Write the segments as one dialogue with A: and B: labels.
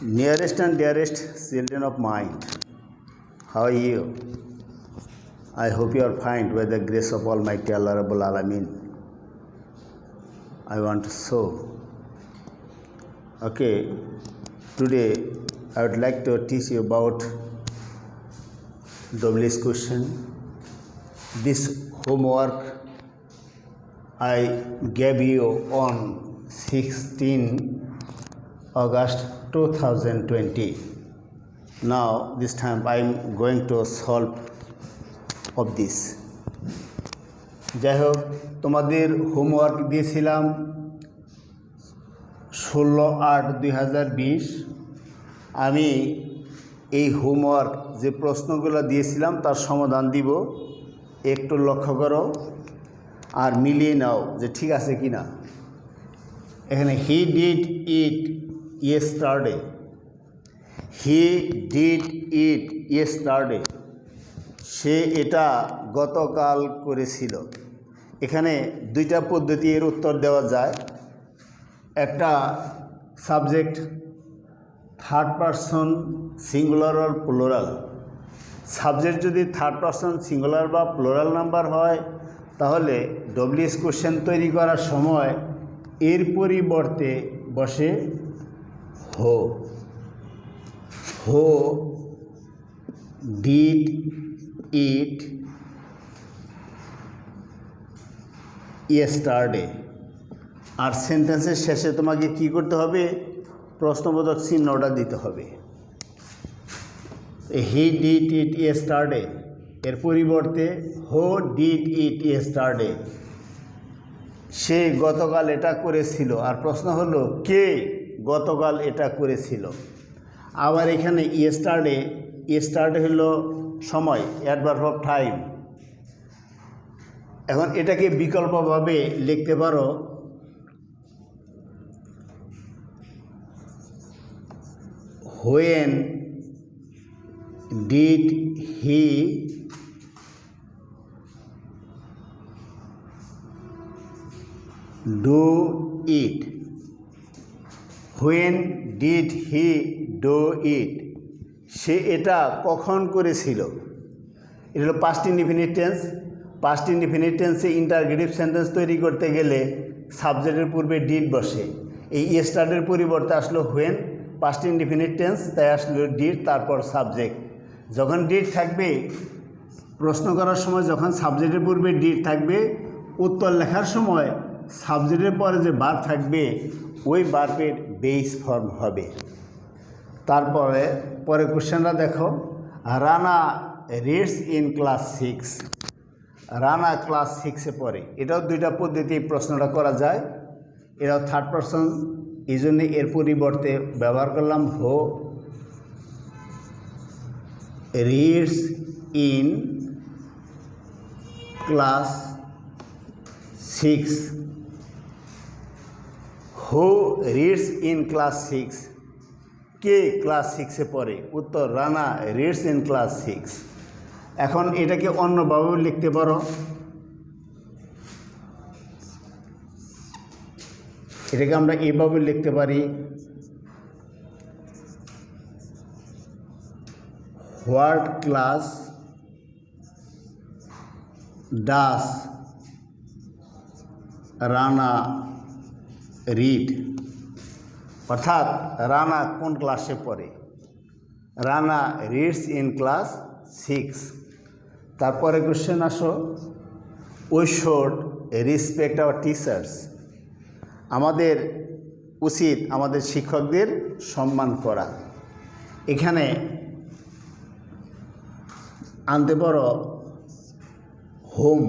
A: Nearest and dearest children of mine, how are you? I hope you are fine by the grace of Almighty Allah Rabbul Alamin. I want to show. Okay, today I would like to teach you about WS question. This homework I gave you on 16 August 2020. Now this time I am going to solve of this. যাই হোক, তোমাদের homework দিয়েছিলাম 16/8/2020। আমি এই homework যে প্রশ্নগুলো দিয়েছিলাম তার সমাধান দিব, একটু লক্ষ্য করো আর মিলিয়ে নাও যে ঠিক আছে কি না। এখানে he did it yesterday, he did it yesterday, সে এটা গতকাল করেছিল। এখানে দুইটা পদ্ধতি এর উত্তর দেওয়া যায়। একটা সাবজেক্ট থার্ড পারসন সিঙ্গুলার আর প্লুরাল। সাবজেক্ট যদি থার্ড পারসন সিঙ্গুলার বা প্লুরাল নাম্বার হয় তাহলে ডব্লিউএস কোশ্চেন তৈরি করার সময় এর পরিবর্তে বসে হো। হো ডিড ইট yesterday। আর সেন্টেন্সের শেষে তোমাকে কি করতে হবে? প্রশ্নবোধক চিহ্নটা দিতে হবে। হি ডিড ইট yesterday এর পরিবর্তে হো ডিড ইট yesterday, সে গতকাল এটা করেছিল। আর প্রশ্ন হলো কে গতকাল এটা করেছিল। আবার এখানে yesterday হলো সময়, অ্যাডভার্ব অফ টাইম। এখন এটাকে বিকল্পভাবে লিখতে পারো when did he do it, when did he do it, সে এটা কখন করেছিল। এটা হলো past indefinite tense. Past indefinite টেন্সে ইন্টারগেটিভ সেন্টেন্স তৈরি করতে গেলে সাবজেক্টের পূর্বে ডিড বসে। এই yesterday পরিবর্তে আসলো when, পাস্ট ইনডিফিনিট টেন্স, তাই আসলো ডিড, তারপর সাবজেক্ট। যখন ডিড থাকবে প্রশ্ন করার সময়, যখন সাবজেক্টের পূর্বে ডিড থাকবে, উত্তর লেখার সময় সাবজেক্টের পরে যে ভার্ব থাকবে ওই ভার্বের বেস ফর্ম হবে। তারপরে কোশ্চেনটা দেখো, Rana reads in class 6। Rana class 6-এ পড়ে। এটাও দুইটা পদ্ধতি প্রশ্নটা করা যায়। এটাও থার্ড পারসন, এই জন্য এর পরিবর্তে ব্যবহার করলাম who. Reads in class 6, who reads in class 6, কে ক্লাস 6-এ পড়ে। উত্তর রানা রিডস ইন ক্লাস 6। এখন এটাকে অন্যভাবেও লিখতে পারো। এটাকে আমরা এইভাবে লিখতে পারি, what class does Rana read, অর্থাৎ রানা কোন ক্লাসে পড়ে। Rana reads in class 6। তারপরে কোশ্চেন আসো, we should respect our teachers. আমাদের উচিত আমাদের শিক্ষকদের সম্মান করা। এখানে আনতে পারো home.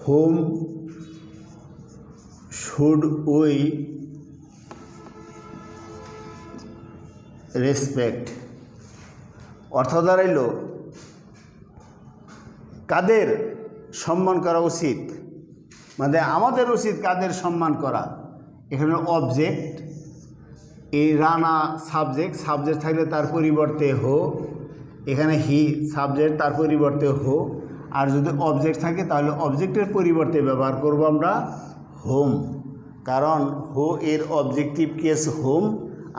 A: Home should we respect, অর্থ দাঁড়াইল কাদের সম্মান করা উচিত, মানে আমাদের উচিত কাদের সম্মান করা। এখানে অবজেক্ট, এই রানা সাবজেক্ট, সাবজেক্ট থাকলে তার পরিবর্তে হো। এখানে হি সাবজেক্ট, তার পরিবর্তে হো। আর যদি অবজেক্ট থাকে তাহলে অবজেক্টের পরিবর্তে ব্যবহার করব আমরা হোম। কারণ হো এর অবজেক্টিভ কেস হোম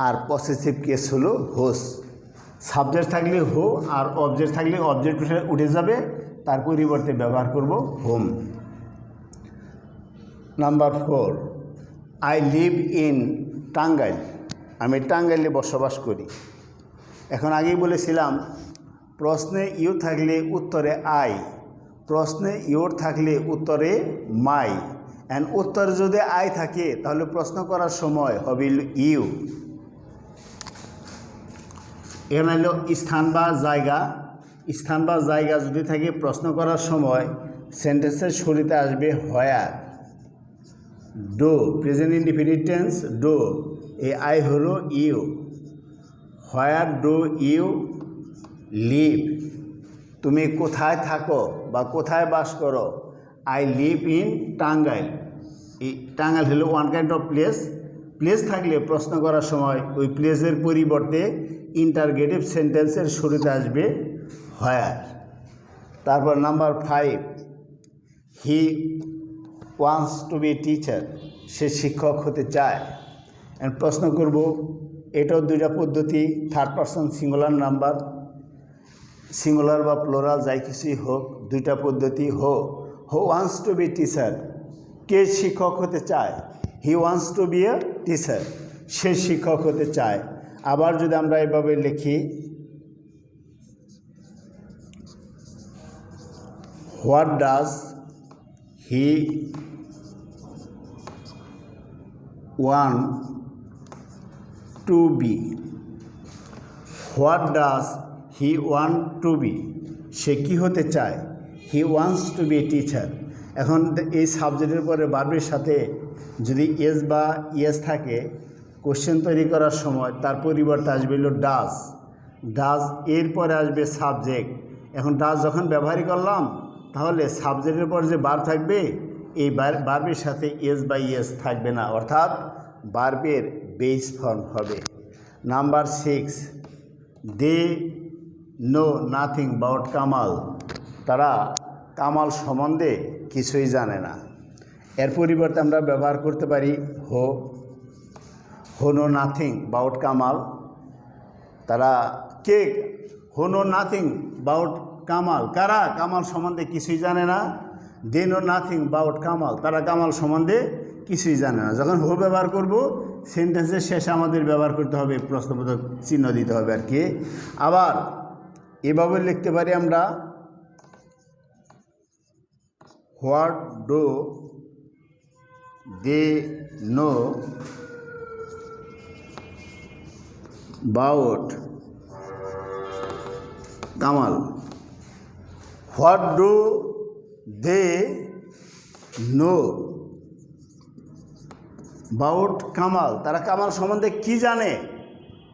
A: আর পসেসিভ কেস হলো হোস। সাবজেক্ট থাকলে হো আর অবজেক্ট থাকলে অবজেক্ট উঠে যাবে, তার পরিবর্তে ব্যবহার করব home. Number 4, I live in Tangail. আমি টাঙ্গাইলে বসবাস করি। এখন আগেই বলেছিলাম প্রশ্নে ইউ থাকলে উত্তরে আই, প্রশ্নে ইউর থাকলে উত্তরে মাই, অ্যান্ড উত্তরে যদি আই থাকে তাহলে প্রশ্ন করার সময় হবে ইউ। এখানে হলো স্থান বা জায়গা। স্থান বা জায়গা যদি থাকে প্রশ্ন করার সময় সেন্টেন্সের শুরুতে আসবে where. Do, present indefinite tense do, এই আই হলো you. Where do you live, তুমি কোথায় থাকো বা কোথায় বাস করো? I live in Tangail. এই টাঙ্গাইল হলো one kind of place. Place থাকলে প্রশ্ন করার সময় ওই প্লেসের পরিবর্তে ইন্টারগেটিভ সেন্টেন্সের শুরুতে আসবে হোয়ার। তারপর number 5, he wants to be teacher. সে শিক্ষক হতে চায়। প্রশ্ন করব, এটাও দুইটা পদ্ধতি, third person singular number, singular বা প্লোরাল যাই কিছুই হোক, দুইটা পদ্ধতি। Who wants to be teacher, কে শিক্ষক হতে চায়? He wants to be a teacher, সে শিক্ষক হতে চায়। আবার যদি আমরা এভাবে লিখি, what does he want to be? What does he want to be, সে কী হতে চায়? He wants to be a teacher. এখন এই সাবজেক্টের পরে ভার্বের সাথে যদি এস বা ইয়েস থাকে, কোশ্চেন তৈরি করার সময় তার পরিবর্তে আসবে হলো ডাজ। ডাজ এরপরে আসবে সাবজেক্ট। এখন ডাজ যখন ব্যবহারই করলাম তাহলে সাবজেক্টের পর যে ভার্ব থাকবে এই ভার্বের সাথে এস বা ইয়েস থাকবে না, অর্থাৎ ভার্বের বেস ফর্ম হবে। Number 6, they know nothing about Kamal. তারা কামাল সম্বন্ধে কিছুই জানে না। এর পরিবর্তে আমরা ব্যবহার করতে পারি হো নো নাথিং অ্যাবাউট কামাল। তারা কে? হো নো নাথিং অ্যাবাউট কামাল, কারা কামাল সম্বন্ধে কিছুই জানে না? They know nothing about Kamal, তারা কামাল সম্বন্ধে কিছুই জানে না। যখন হো ব্যবহার করব সেন্টেন্সের শেষে আমাদের ব্যবহার করতে হবে প্রশ্নবোধক চিহ্ন দিতে হবে আর কি। আবার এভাবে লিখতে পারি আমরা, what do they know about Kamal. What do they know about Kamal, তারা কামাল সম্বন্ধে কি জানে?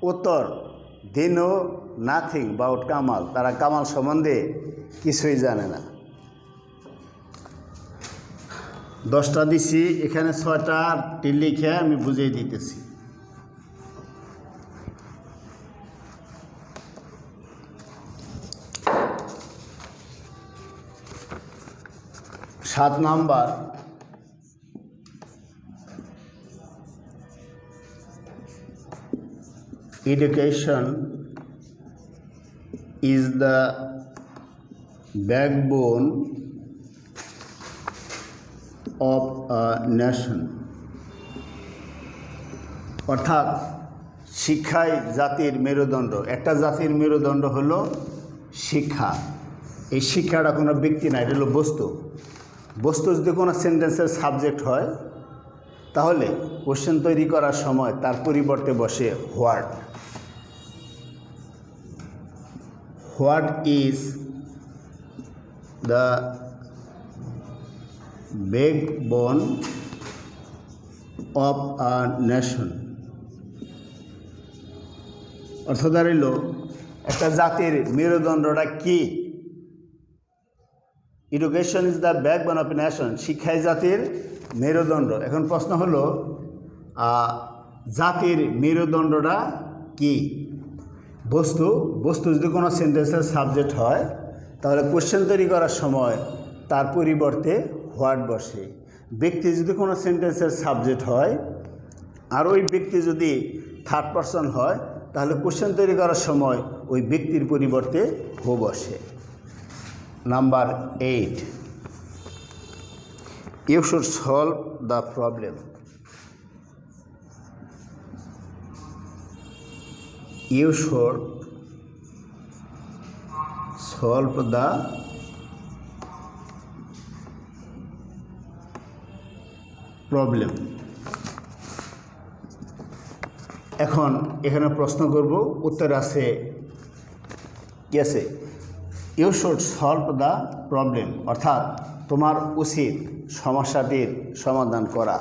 A: উত্তর, they know nothing about Kamal, তারা কামাল সম্বন্ধে কিছুই জানে না। 10টা দিছি, এখানে 6টা লিখে আমি বুঝিয়ে দিতেছি। সাত number, education is the backbone of a nation। অর্থাৎ শিক্ষাই জাতির মেরুদণ্ড। একটা জাতির মেরুদণ্ড হলো শিক্ষা। এই শিক্ষাটা কোনো ব্যক্তি না, এটা হলো বস্তু। বস্তু যদি কোনো সেন্টেন্সের সাবজেক্ট হয় তাহলে কোশ্চেন তৈরি করার সময় তার পরিবর্তে বসে what. What is the backbone of a nation. অর্থাৎ দাঁড়াইল একটা জাতির মেরুদণ্ডটা কি? Education is the backbone of a nation, শিক্ষাই জাতির মেরুদণ্ড। এখন প্রশ্ন হলো জাতির মেরুদণ্ডটা কি? বস্তু। বস্তু যদি কোনো সেন্টেন্সের সাবজেক্ট হয় তাহলে কোশ্চেন তৈরি করার সময় তার পরিবর্তে হোয়াট বসে। ব্যক্তি যদি কোনো সেন্টেন্সের সাবজেক্ট হয় আর ওই ব্যক্তি যদি থার্ড পারসন হয় তাহলে কোশ্চেন তৈরি করার সময় ওই ব্যক্তির পরিবর্তে হো বসে। Number 8, you should solve the problem. You should solve the problem. এখন এখানে প্রশ্ন করব, উত্তর আছে কি আছে? You should solve the problem, অর্থাৎ তোমার উচিত সমস্যাটির সমাধান করা।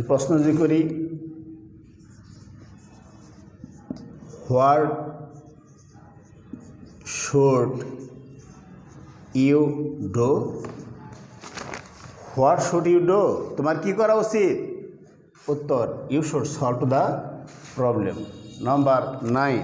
A: প্রশ্ন যদি করি, what should you do? What should you do, তোমার কি করা উচিত? উত্তর, you should solve the problem. Number 9,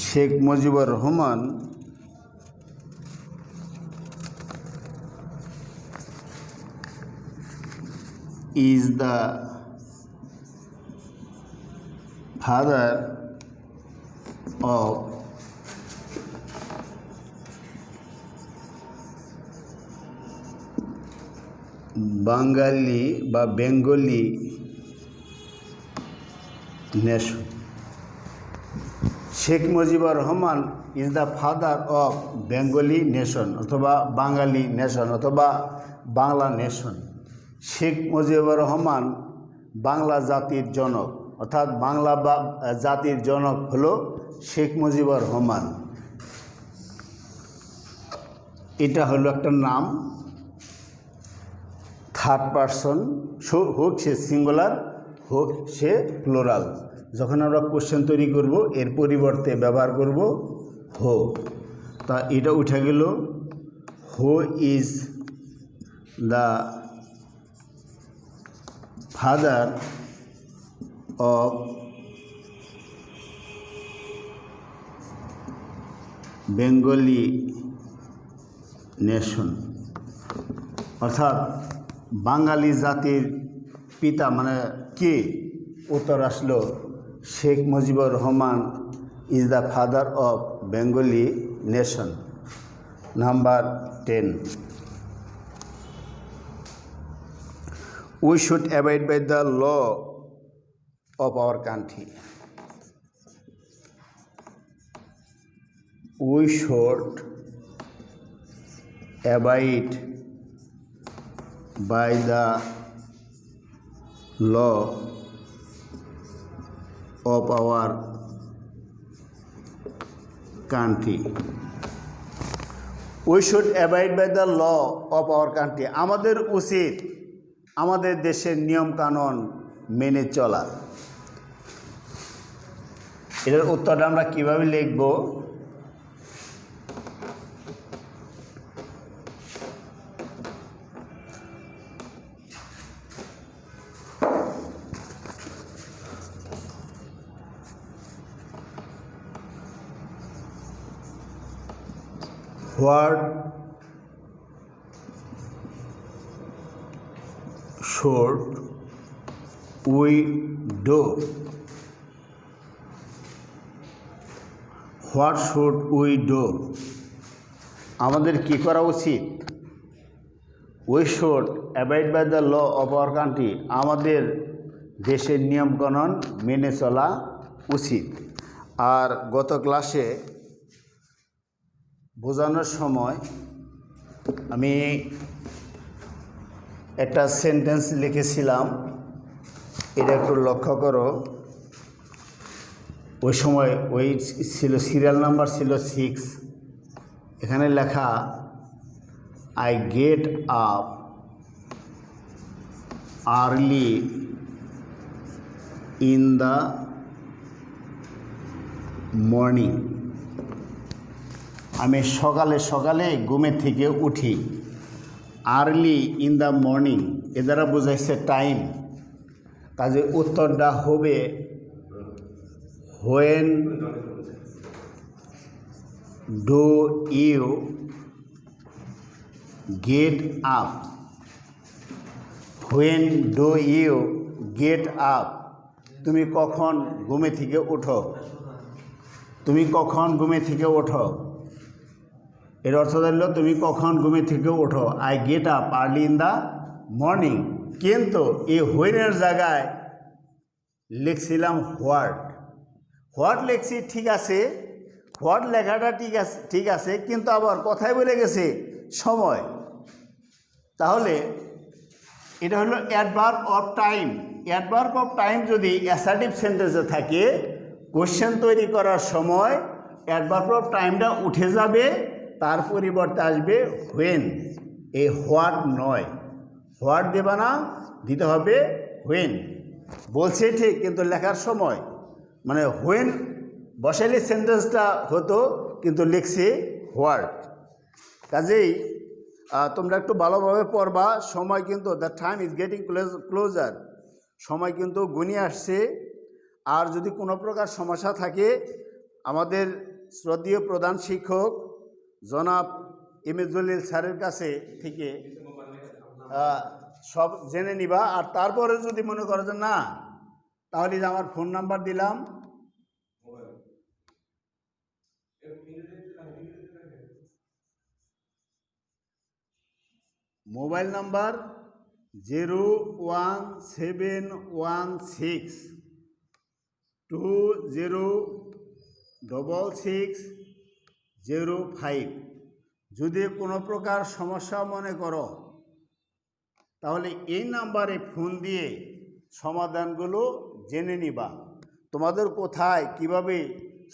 A: Sheikh Mujibur Rahman is the father of Bangali বা Bengali nation. Sheikh Mujibur Rahman is the father of Bengali nation অথবা বাঙালি নেশন অথবা বাংলা নেশন। শেখ মুজিবুর রহমান বাংলা জাতির জনক, অর্থাৎ বাংলা জাতির জনক হলো শেখ মুজিবুর রহমান। এটা হলো একটা নাম, থার্ড পারসন, হোক সে সিঙ্গুলার হোক সে প্লুরাল। যখন আমরা কোশ্চেন তৈরি করব এর পরিবর্তে ব্যবহার করব হো। তা এটা উঠে গেল, who is the father of Bengali nation, অর্থাৎ বাঙালি জাতির পিতা মানে কে? উত্তর আসলো Sheikh Mujibur Rahman is the father of Bengali nation. Number 10, we should abide by the law of our country. We should abide by the law of our country. We should abide by the law of our country. আমাদের উচিত আমাদের দেশের নিয়ম কানুন মেনে চলা। এটার উত্তরটা আমরা কিভাবে লিখব? What should we do? What should we do? আমাদের কি করা উচিত? We should abide by the law of our country. আমাদের দেশের নিয়মকানুন মেনে চলা উচিত। আর গত ক্লাসে বোঝানোর সময় আমি একটা সেন্টেন্স লিখেছিলাম, এটা একটু লক্ষ্য করো। ওই সময় ওই ছিল সিরিয়াল নাম্বার ছিল 6। এখানে লেখা, I get up early in the morning, আমি সকালে সকালে ঘুমের থেকে উঠি। আর্লি ইন দ্য মর্নিং এ দ্বারা বোঝাইছে টাইম, কাজে উত্তরটা হবে when do you get up, when do you get up, তুমি কখন ঘুমে থেকে ওঠো, তুমি কখন ঘুমে থেকে ওঠো, এর অর্থ হলো তুমি কখন ঘুমে থেকে ওঠো। I get up early in the morning, কিন্তু এই হোয়েনের জায়গায় লিখছিলাম হোয়াট। হোয়াট লিখছি ঠিক আছে, হোয়াট লেখাটা ঠিক আছে, কিন্তু আবার কথায় বলে গেছে সময়। তাহলে এটা হলো adverb of time. Adverb of time যদি অ্যাসার্টিভ সেন্টেন্সে থাকে, কোশ্চেন তৈরি করার সময় অ্যাডভার্ব অফ টাইমটা উঠে যাবে, তার পরিবর্তে আসবে হোয়েন। এই হোয়াট নয়, হোয়াট দেবা না, দিতে হবে হোয়েন। বলছে ঠিক, কিন্তু লেখার সময় মানে হোয়েন বসাইলে সেন্টেন্সটা হতো, কিন্তু লিখছে হোয়াট। কাজেই তোমরা একটু ভালোভাবে পড়বা। সময় কিন্তু the time is getting closer, সময় কিন্তু ঘনিয়ে আসছে। আর যদি কোনো প্রকার সমস্যা থাকে, আমাদের শ্রদ্ধেয় প্রধান শিক্ষক জনাব এম.এ. জলিল স্যারের কাছে থেকে সব জেনে নিবা। আর তারপরে যদি মনে করো যে না, তাহলে যে আমার ফোন নাম্বার দিলাম, মোবাইল নাম্বার 01716206605। যদি কোনো প্রকার সমস্যা মনে করো, তাহলে এই নাম্বারে ফোন দিয়ে সমাধানগুলো জেনে নিবা। তোমাদের কোথায় কিভাবে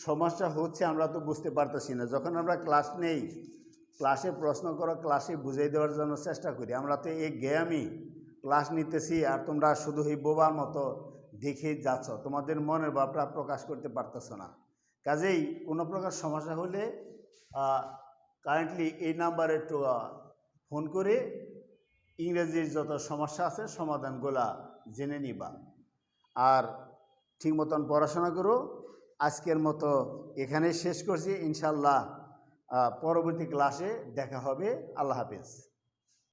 A: সমস্যা হচ্ছে আমরা তো বুঝতে পারতেছি না। যখন আমরা ক্লাস নেই, ক্লাসে প্রশ্ন করো, ক্লাসে বুঝিয়ে দেওয়ার জন্য চেষ্টা করি। আমরা তো এই গেমই ক্লাস নিতেছি, আর তোমরা শুধু এই বোবার মতো দেখেই যাচ্ছ, তোমাদের মনের ভাবটা প্রকাশ করতে পারতেছ না। কাজেই কোনো প্রকার সমস্যা হলে কারেন্টলি এই নাম্বারে একটু ফোন করে ইংরেজির যত সমস্যা আছে সমাধানগুলা জেনে নিবা। আর ঠিক মতন পড়াশোনা করো। আজকের মতো এখানে শেষ করছি। ইনশাল্লাহ পরবর্তী ক্লাসে দেখা হবে। আল্লাহ হাফেজ।